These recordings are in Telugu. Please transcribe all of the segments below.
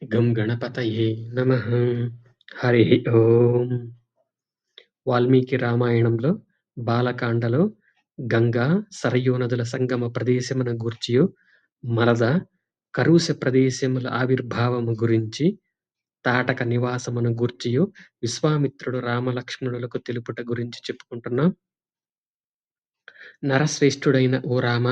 గం గణపతయే నమః. హరి ఓం. వాల్మీకి రామాయణంలో బాలకాండలో గంగా సరయూ నదుల సంగమ ప్రదేశమున గూర్చియు మలద కరుష ప్రదేశముల ఆవిర్భావము గురించి తాటక నివాసమును గూర్చియు విశ్వామిత్రుడు రామలక్ష్మణులకు తెలుపుట గురించి చెప్పుకుంటున్నాం. నరశ్రేష్ఠుడైన ఓ రామ,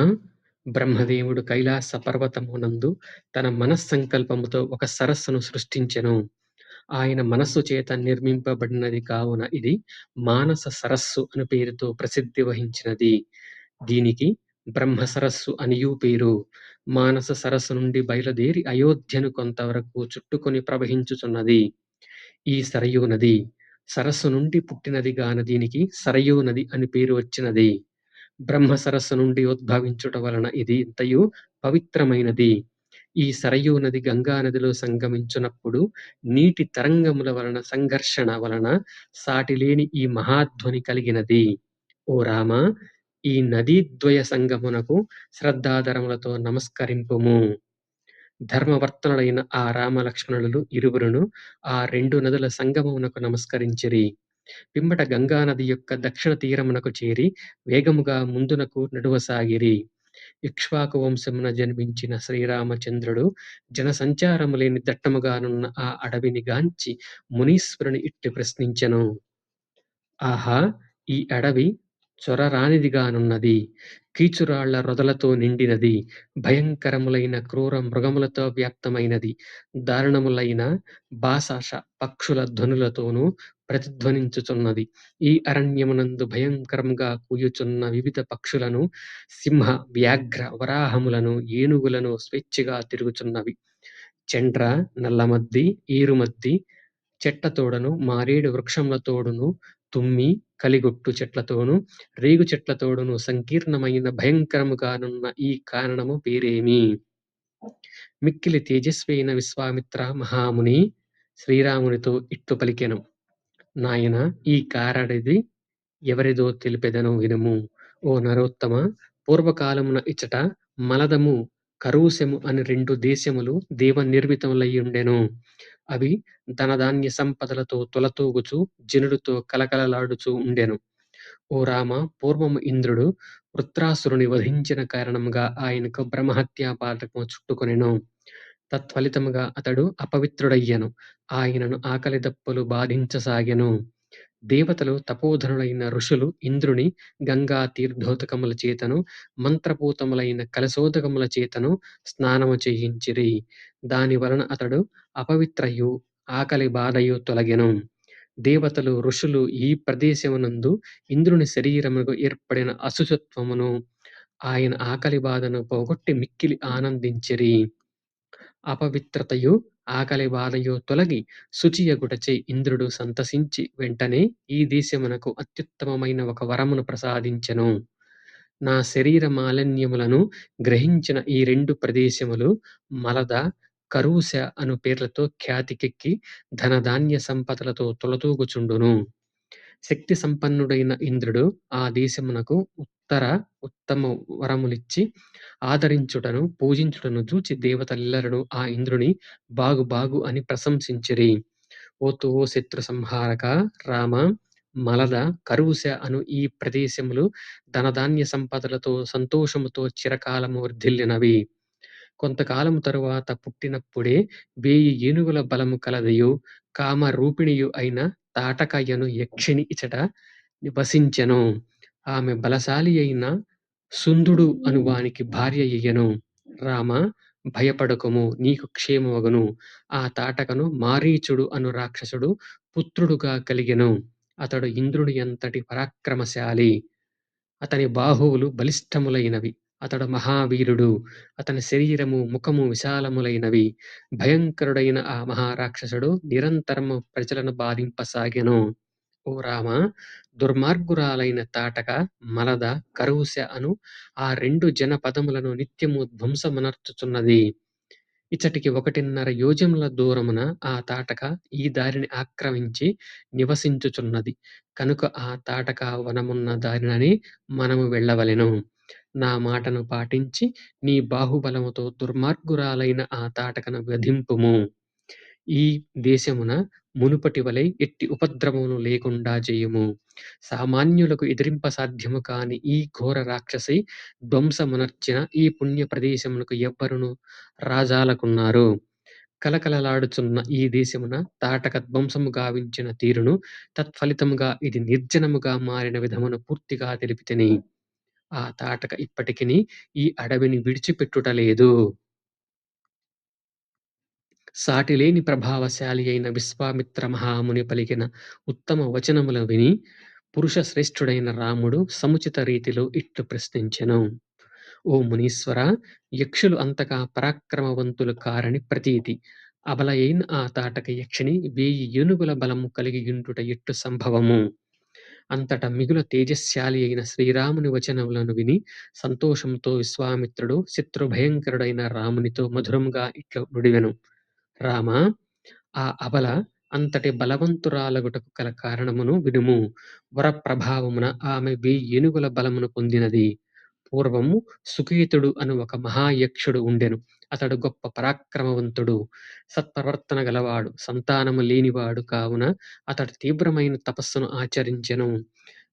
బ్రహ్మదేవుడు కైలాస పర్వతమునందు తన మనస్సంకల్పముతో ఒక సరస్సును సృష్టించెను. ఆయన మనస్సు చేత నిర్మింపబడినది కావున ఇది మానస సరస్సు అను పేరుతో ప్రసిద్ధి వహించినది. దీనికి బ్రహ్మ సరస్సు అనియూ పేరు. మానస సరస్సు నుండి బయలుదేరి అయోధ్యను కొంతవరకు చుట్టుకొని ప్రవహించుచున్నది ఈ సరయూ నది. సరస్సు నుండి పుట్టినది గాన దీనికి సరయూ నది అని పేరు వచ్చినది. బ్రహ్మ సరస్సు నుండి ఉద్భవించుట వలన ఇది ఇంతయు పవిత్రమైనది. ఈ సరయూ నది గంగా నదిలో సంగమించునప్పుడు నీటి తరంగముల వలన సంఘర్షణ వలన సాటిలేని ఈ మహాధ్వని కలిగినది. ఓ రామ, ఈ నదీద్వయ సంగమునకు శ్రద్ధాధరములతో నమస్కరింపుము. ధర్మవర్తనులైన ఆ రామలక్ష్మణులు ఇరువురును ఆ రెండు నదుల సంగమమునకు నమస్కరించిరి. పిమ్మట గంగానది యొక్క దక్షిణ తీరమునకు చేరి వేగముగా ముందునకు నడువసాగిరి. ఇక్ష్వాకు వంశమున జన్మించిన శ్రీరామచంద్రుడు జనసంచారము లేని దట్టముగానున్న ఆ అడవిని గాంచి మునీశ్వరుని ఇట్టి ప్రశ్నించెను. ఆహా! ఈ అడవి చొరరానిదిగానున్నది. కీచురాళ్ల రొదలతో నిండినది. భయంకరములైన క్రూర మృగములతో వ్యాప్తమైనది. దారుణములైన బాసాష పక్షుల ధ్వనులతోనూ ప్రతిధ్వనించుచున్నది. ఈ అరణ్యమునందు భయంకరముగా కూయుచున్న వివిధ పక్షులను, సింహ, వ్యాఘ్ర, వరాహములను, ఏనుగులను స్వేచ్ఛగా తిరుగుచున్నవి. చెండ్ర, నల్లమద్ది, ఈరుమద్ది చెట్లతోడను, మారేడు వృక్షములతోడును, తుమ్మి, కలిగొట్టు చెట్లతోనూ, రేగు చెట్లతోడును సంకీర్ణమైన భయంకరముగానున్న ఈ కాననము పేరేమి? మిక్కిలి తేజస్వియైన విశ్వామిత్ర మహాముని శ్రీరామునితో ఇట్లు పలికెను. నాయనా, ఈ కారడిది ఎవరిదో తెలిపెదను వినుము. ఓ నరోత్తమ, పూర్వకాలమున ఇచ్చట మలదము, కరూషము అని రెండు దేశములు దేవనిర్మితములయ్యుండెను. అవి ధనధాన్య సంపదలతో తొలతూగుచు జనుడితో కలకలలాడుచూ ఉండెను. ఓ రామ, పూర్వము ఇంద్రుడు వృత్రాసురుని వధించిన కారణముగా ఆయనకు బ్రహ్మహత్యా పాతకము చుట్టుకొనెను. తత్ఫలితముగా అతడు అపవిత్రుడయ్యెను. ఆయనను ఆకలి దప్పులు బాధించసాగెను. దేవతలు తపోధనులైన ఋషులు ఇంద్రుని గంగా తీర్థోదకముల చేతను, మంత్రపూతములైన కలశోదకముల చేతను స్నానము చేయించిరి. దాని వలన అతడు అపవిత్రయు ఆకలి బాధయు తొలగెను. దేవతలు ఋషులు ఈ ప్రదేశమునందు ఇంద్రుని శరీరమునకు ఏర్పడిన అశుచత్వమును, ఆయన ఆకలి బాధను పోగొట్టి మిక్కిలి ఆనందించిరి. అపవిత్రతయు ఆకలి బాధయు తొలగి శుచియగుటచే ఇంద్రుడు సంతసించి వెంటనే ఈ దేశమునకు అత్యుత్తమమైన ఒక వరమును ప్రసాదించెను. నా శరీర మాలిన్యములను గ్రహించిన ఈ రెండు ప్రదేశములు మలద, కరూష అను పేర్లతో ఖ్యాతికెక్కి ధనధాన్య సంపదలతో తొలతూగుచుండును. శక్తి సంపన్నుడైన ఇంద్రుడు ఆ దేశమునకు ఉత్తమ వరములిచ్చి ఆదరించుటను, పూజించుటను చూచి దేవతలెల్లరును ఆ ఇంద్రుని బాగు బాగు అని ప్రశంసించిరి. ఓ శత్రు సంహారక రామ, మలద, కరూష అను ఈ ప్రదేశములు ధనధాన్య సంపదలతో సంతోషముతో చిరకాలము వర్ధిల్లినవి. కొంతకాలము తరువాత పుట్టినప్పుడే 1000 ఏనుగుల బలము కలదియు కామరూపిణియు అయిన తాటకయను యక్షిని ఇచట వసించెను. ఆమె బలశాలి అయిన సుందుడు అను వానికి భార్య అయ్యెను. రామ, భయపడకుము, నీకు క్షేమమగును. ఆ తాటకను మారీచుడు అను రాక్షసుడు పుత్రుడుగా కలిగెను. అతడు ఇంద్రుని అంతటి పరాక్రమశాలి. అతని బాహువులు బలిష్టములైనవి. అతడు మహావీరుడు. అతని శరీరము, ముఖము విశాలములైనవి. భయంకరుడైన ఆ మహారాక్షసుడు నిరంతరము ప్రజలను బాధింపసాగెను. ఓ రామ, దుర్మార్గురాలైన తాటక, మలద, కరూష అను ఆ రెండు జనపదములను నిత్యము ధ్వంసమునర్చుచున్నది. ఇచ్చటికి 1.5 యోజనముల దూరమున ఆ తాటక ఈ దారిని ఆక్రమించి నివసించుచున్నది. కనుక ఆ తాటక వనమున్న దారిననే మనము వెళ్ళవలెను. నా మాటను పాటించి నీ బాహుబలముతో దుర్మార్గురాలైన ఆ తాటకను వధింపుము. ఈ దేశమున మునుపటి వలె ఎట్టి ఉపద్రవమును లేకుండా జేయుము. సామాన్యులకు ఎదిరింప సాధ్యము కాని ఈ ఘోర రాక్షసి ధ్వంసమునర్చిన ఈ పుణ్య ప్రదేశమునకు ఎవ్వరును రాజాలకున్నారు. కలకలలాడుచున్న ఈ దేశమున తాటక ధ్వంసము గావించిన తీరును, తత్ఫలితముగా ఇది నిర్జనముగా మారిన విధమును పూర్తిగా తెలిపితిని. ఆ తాటక ఇప్పటికిని ఈ అడవిని విడిచిపెట్టుట లేదు. సాటిలేని ప్రభావశాలి అయిన విశ్వామిత్ర మహాముని పలికిన ఉత్తమ వచనములు విని, పురుష శ్రేష్ఠుడైన రాముడు సముచిత రీతిలో ఇట్లు ప్రశ్నించెను. ఓ మునీశ్వర, యక్షులు అంతగా పరాక్రమవంతులు కారని ప్రతీతి. అబలయైన ఆ తాటక యక్షిని 1000 ఏనుగుల బలము కలిగియుండుట ఎట్లు సంభవము? అంతట మిగుల తేజశ్శాలి అయిన శ్రీరాముని వచనములను విని సంతోషంతో విశ్వామిత్రుడు శత్రుభయంకరుడైన రామునితో మధురముగా ఇట్ల నుడివెను. రామా! ఆ అబల అంతటి బలవంతురాలగుటకు కల కారణమును వినుము. వరప్రభావమున ఆమె 1000 ఏనుగుల బలమును పొందినది. పూర్వము సుకేతుడు అను ఒక మహాయక్షుడు ఉండెను. అతడు గొప్ప పరాక్రమవంతుడు, సత్ప్రవర్తన గలవాడు, సంతానము లేనివాడు కావున అతడు తీవ్రమైన తపస్సును ఆచరించెను.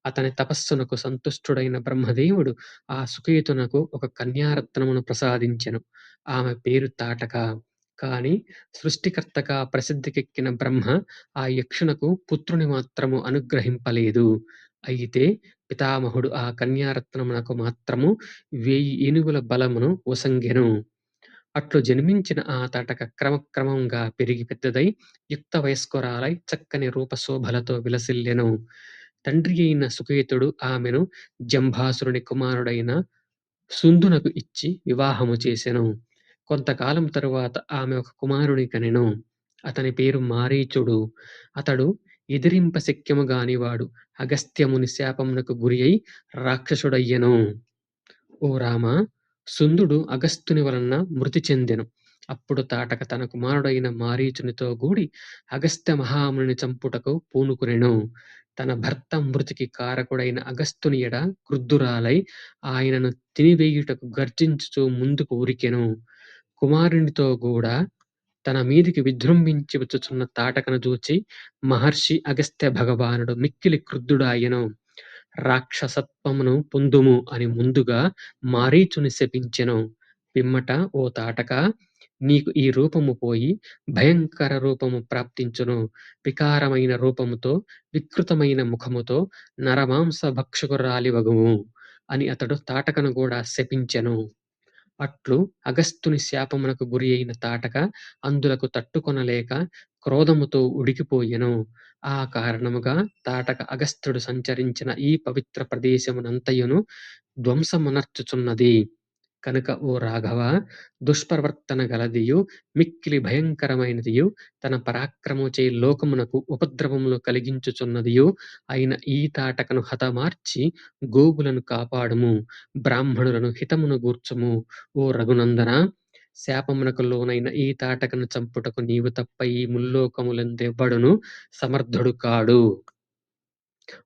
అతని తపస్సునకు సంతుష్టుడైన బ్రహ్మదేవుడు ఆ సుకేతునకు ఒక కన్యారత్నమును ప్రసాదించెను. ఆమె పేరు తాటక. కాని సృష్టికర్తగా ప్రసిద్ధికెక్కిన బ్రహ్మ ఆ యక్షునకు పుత్రుని మాత్రము అనుగ్రహింపలేదు. అయితే పితామహుడు ఆ కన్యారత్నమునకు మాత్రము 1000 ఏనుగుల బలమును ఒసంగెను. అట్లు జన్మించిన ఆ తాటక క్రమక్రమంగా పెరిగి పెద్దదై యుక్త వయస్కురాలై చక్కని రూపశోభలతో విలసిల్లెను. తండ్రి అయిన సుకేతుడు ఆమెను జంభాసురుని కుమారుడైన సుందునకు ఇచ్చి వివాహము చేసెను. కొంతకాలం తరువాత ఆమె ఒక కుమారుని కనెను. అతని పేరు మారీచుడు. అతడు ఎదిరింప శక్యము గానివాడు. అగస్త్యముని శాపమునకు గురి అయి రాక్షసుడయ్యెను. ఓ రామా! సుందుడు అగస్త్యుని వలన మృతి చెందెను. అప్పుడు తాటక తన కుమారుడైన మారీచునితో గూడి అగస్త్య మహామునిని చంపుటకు పూనుకొనెను. తన భర్త మృతికి కారకుడైన అగస్త్యుని ఎడ క్రుద్ధురాలై ఆయనను తినివేయుటకు గర్జించుచూ ముందుకు ఉరికెను. కుమారునితో గూడా తన మీదికి విజృంభించి వచ్చుచున్న తాటకను జూచి మహర్షి అగస్త్య భగవానుడు మిక్కిలి క్రుద్ధుడాయెను. రాక్షసత్వమును పొందుము అని ముందుగా మారీచుని శపించెను. పిమ్మట ఓ తాటక, నీకు ఈ రూపము పోయి భయంకర రూపము ప్రాప్తించును. వికారమైన రూపముతో, వికృతమైన ముఖముతో నరమాంస భక్షకురాలివగుము అని అతడు తాటకను గూడా శపించెను. అట్లు అగస్త్యుని శాపమునకు గురి అయిన తాటక అందులకు తట్టుకొనలేక క్రోధముతో ఉడికిపోయెను. ఆ కారణముగా తాటక అగస్త్యుడు సంచరించిన ఈ పవిత్ర ప్రదేశమునంతయును ధ్వంసమునర్చుచున్నది. కనుక ఓ రాఘవ, దుష్ప్రవర్తన గలదియు, మిక్కిలి భయంకరమైనదియు, తన పరాక్రమముచే లోకమునకు ఉపద్రవములు కలిగించుచున్నదియు అయిన ఈ తాటకను హతమార్చి గోవులను కాపాడుము, బ్రాహ్మణులను హితమును గూర్చుము. ఓ రఘునందన, శాపమునకు లోనైన ఈ తాటకను చంపుటకు నీవు తప్ప ఈ ముల్లోకములందెవ్వడును సమర్థుడు కాడు.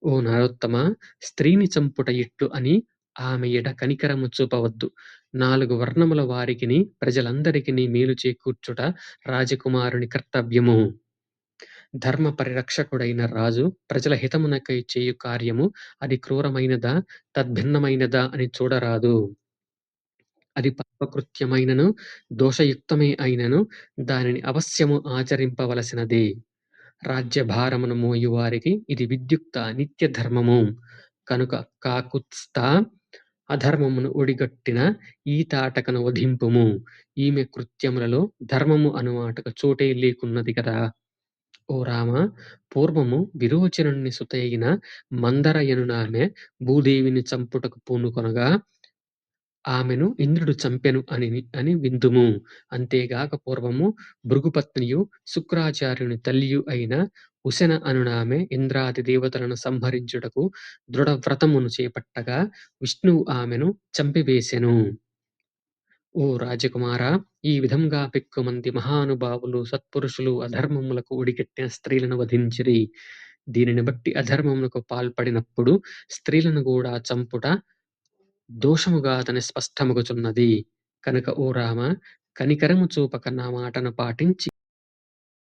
ఓ నరోత్తమ, స్త్రీని చంపుట ఎట్లు అని ఆమె ఎడ కనికరము చూపవద్దు. 4 వర్ణముల వారికిని ప్రజలందరికిని మేలు చేకూర్చుట రాజకుమారుని కర్తవ్యము. ధర్మ పరిరక్షకుడైన రాజు ప్రజల హితమునకై చేయు కార్యము అది క్రూరమైనదా, తద్భిన్నమైనదా అని చూడరాదు. అది పాపకృత్యమైనను, దోషయుక్తమే అయినను దానిని అవశ్యము ఆచరింపవలసినదే. రాజ్యభారమును మోయువారికి ఇది విద్యుక్త నిత్య ధర్మము. కనుక కాకుత్స్థ అధర్మమును ఒడిగట్టిన ఈ తాటకను వధింపుము. ఈమె కృత్యములలో ధర్మము అను మాటకు చోటే లేకున్నది కదా. ఓ రామ, పూర్వము విరోచనుని సుతయైన మందర యనునామె భూదేవిని చంపుటకు పూనుకొనగా ఆమెను ఇంద్రుడు చంపెను అని విందుము. అంతేగాక పూర్వము భృగుపత్నియు శుక్రాచార్యుని తల్లియు అయిన ఉశన అనునామె ఇంద్రాది దేవతలను సంహరించుటకు దృఢవ్రతమును చేపట్టగా విష్ణువు ఆమెను చంపివేసెను. ఓ రాజకుమారా, ఈ విధంగా పెక్కుమంది మహానుభావులు సత్పురుషులు అధర్మములకు ఒడిగట్టిన స్త్రీలను వధించిరి. దీనిని బట్టి అధర్మమునకు పాల్పడినప్పుడు స్త్రీలను కూడా చంపుట దోషముగాదని స్పష్టమగుచున్నది. కనుక ఓ రామ, కనికరము చూపక నా మాటను పాటించి